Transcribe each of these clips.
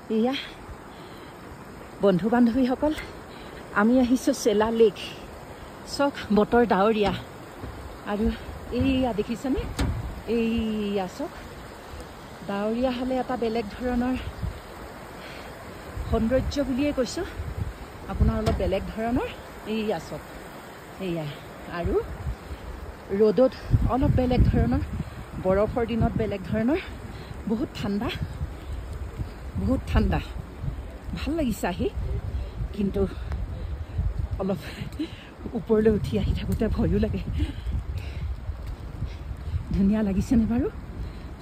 এয়া বন্ধু বান্ধৱীসকল আমি আহিছোঁ চেলা লেক চক বতৰ ডাৱৰীয়া আৰু এইয়া দেখিছেনে এইয়া চক ডাৱৰীয়া হ'লে এটা বেলেগ ধৰণৰ সৌন্দৰ্য বুলিয়ে কৈছোঁ আপোনাৰ অলপ বেলেগ ধৰণৰ এইয়া চক এইয়া আৰু ৰ'দত অলপ বেলেগ ধৰণৰ বৰফৰ দিনত বেলেগ ধৰণৰ বহুত ঠাণ্ডা ভাল লাগিছে আহি কিন্তু অলপ ওপৰলৈ উঠি আহি থাকোঁতে ভয়ো লাগে ধুনীয়া লাগিছেনে বাৰু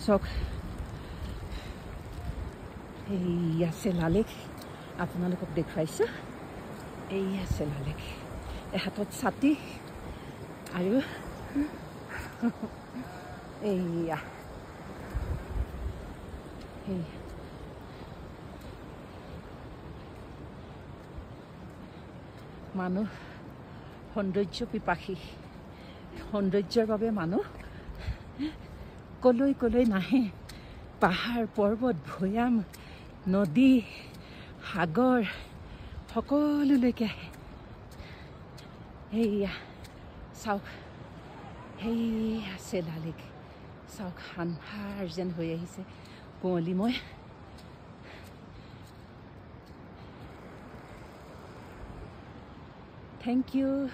চক এইয়া চেলা লেক আপোনালোকক দেখুৱাইছোঁ এইয়া চেলা লেক এহাতত ছাতি আৰু এইয়া মানুহ সৌন্দৰ্য পিপাসী সৌন্দৰ্যৰ বাবে মানুহ কলৈ নাহে পাহাৰ পৰ্বত ভৈয়াম নদী সাগৰ সকলোলৈকে আহে এইয়া চাওক সেইয়া চেলা লেক চাওক সান্ধাৰ যেন হৈ আহিছে কুঁৱলীময় Thank you.